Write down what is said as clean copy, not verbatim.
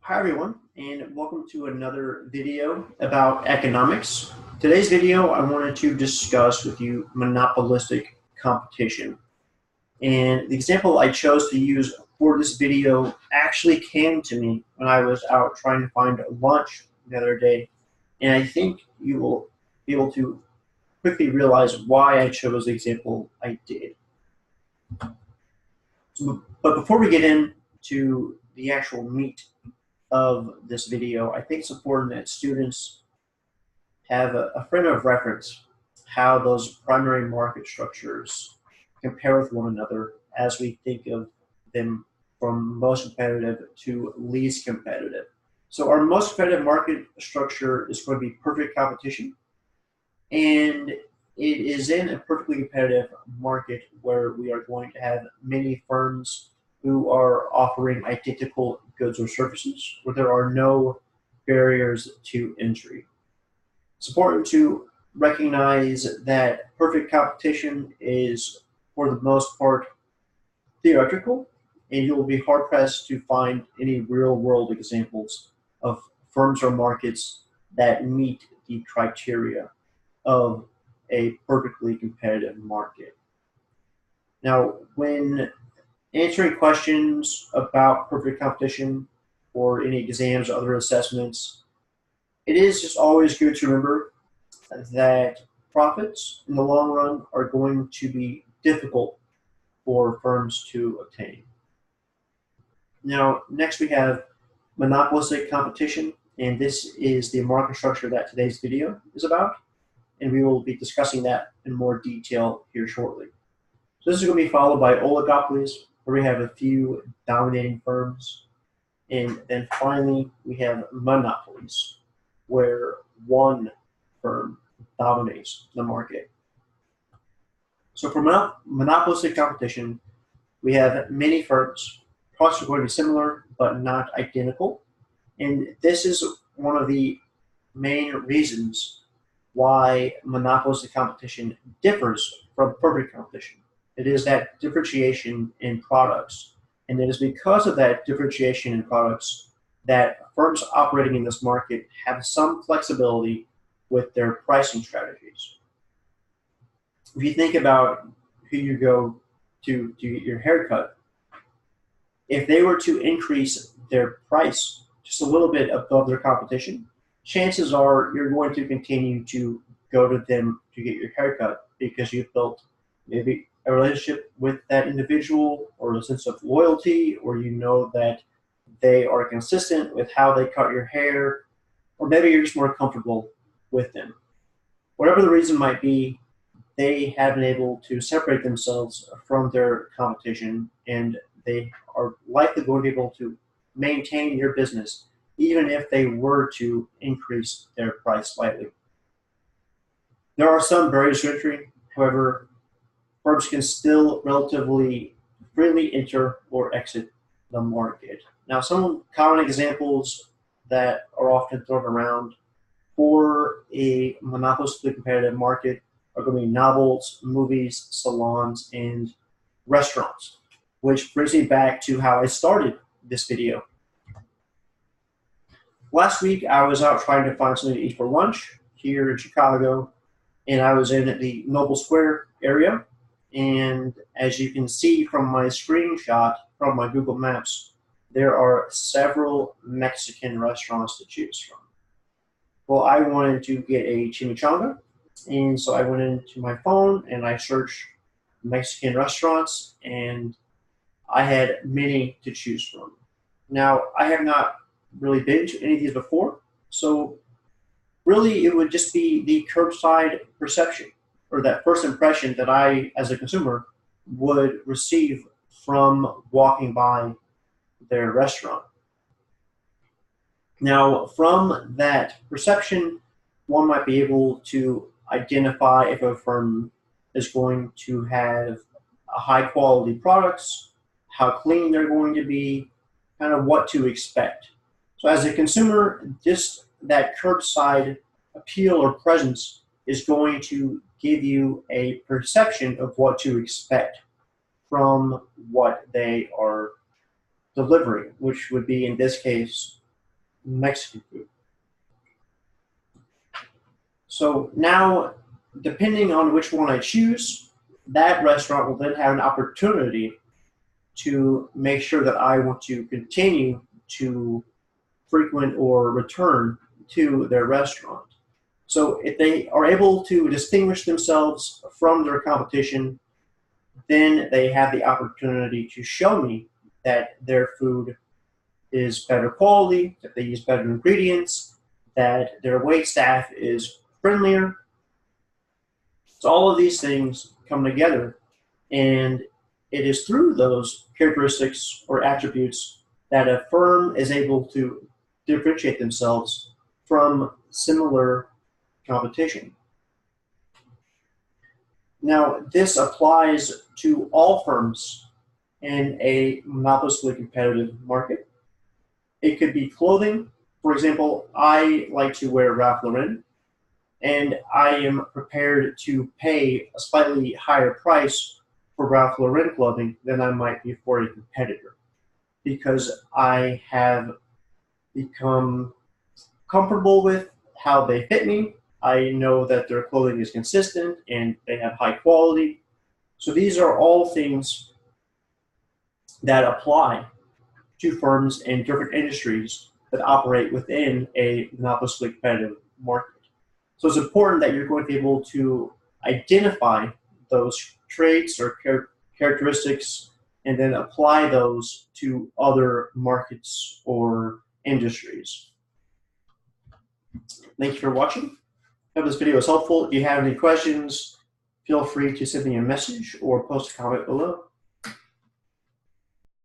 Hi everyone, and welcome to another video about economics. Today's video, I wanted to discuss with you monopolistic competition. And the example I chose to use for this video actually came to me when I was out trying to find lunch the other day. And I think you will be able to quickly realize why I chose the example I did. But before we get into the actual meat of this video, I think it's important that students have a frame of reference how those primary market structures compare with one another as we think of them from most competitive to least competitive. So our most competitive market structure is going to be perfect competition, and it is in a perfectly competitive market where we are going to have many firms who are offering identical goods or services, where there are no barriers to entry. It's important to recognize that perfect competition is, for the most part, theoretical, and you will be hard-pressed to find any real-world examples of firms or markets that meet the criteria of a perfectly competitive market. Now, when answering questions about perfect competition or any exams or other assessments, it is just always good to remember that profits in the long run are going to be difficult for firms to obtain. Now, next we have monopolistic competition, and this is the market structure that today's video is about, and we will be discussing that in more detail here shortly. So this is going to be followed by oligopolies, where we have a few dominating firms. And then finally, we have monopolies, where one firm dominates the market. So for monopolistic competition, we have many firms. Costs are going to be similar, but not identical. And this is one of the main reasons why monopolistic competition differs from perfect competition. It is that differentiation in products. And it is because of that differentiation in products that firms operating in this market have some flexibility with their pricing strategies. If you think about who you go to get your haircut, if they were to increase their price just a little bit above their competition, chances are you're going to continue to go to them to get your haircut because you've built maybe a relationship with that individual or a sense of loyalty, or you know that they are consistent with how they cut your hair, or maybe you're just more comfortable with them. Whatever the reason might be, they have been able to separate themselves from their competition, and they are likely going to be able to maintain your business even if they were to increase their price slightly. There are some barriers to entry. However, firms can still relatively freely enter or exit the market. Now, some common examples that are often thrown around for a monopolistically competitive market are going to be novels, movies, salons, and restaurants, which brings me back to how I started this video. Last week, I was out trying to find something to eat for lunch here in Chicago, and I was in the Noble Square area. And as you can see from my screenshot from my Google Maps, there are several Mexican restaurants to choose from. Well, I wanted to get a chimichanga, and so I went into my phone and I searched Mexican restaurants, and I had many to choose from. Now, I have not really been to any of these before, so really it would just be the curbside perception, or that first impression that I, as a consumer, would receive from walking by their restaurant. Now, from that perception, one might be able to identify if a firm is going to have high quality products, how clean they're going to be, kind of what to expect. So as a consumer, just that curbside appeal or presence is going to give you a perception of what to expect from what they are delivering, which would be, in this case, Mexican food. So now, depending on which one I choose, that restaurant will then have an opportunity to make sure that I want to continue to frequent or return to their restaurant. So if they are able to distinguish themselves from their competition, then they have the opportunity to show me that their food is better quality, that they use better ingredients, that their wait staff is friendlier. So all of these things come together, and it is through those characteristics or attributes that a firm is able to differentiate themselves from similar competition. Now, this applies to all firms in a monopolistically competitive market. It could be clothing. For example, I like to wear Ralph Lauren, and I am prepared to pay a slightly higher price for Ralph Lauren clothing than I might be for a competitor, because I have become comfortable with how they fit me. I know that their clothing is consistent and they have high quality. So these are all things that apply to firms in different industries that operate within a monopolistically competitive market. So it's important that you're going to be able to identify those traits or characteristics and then apply those to other markets or industries. Thank you for watching. I hope this video was helpful. If you have any questions, feel free to send me a message or post a comment below.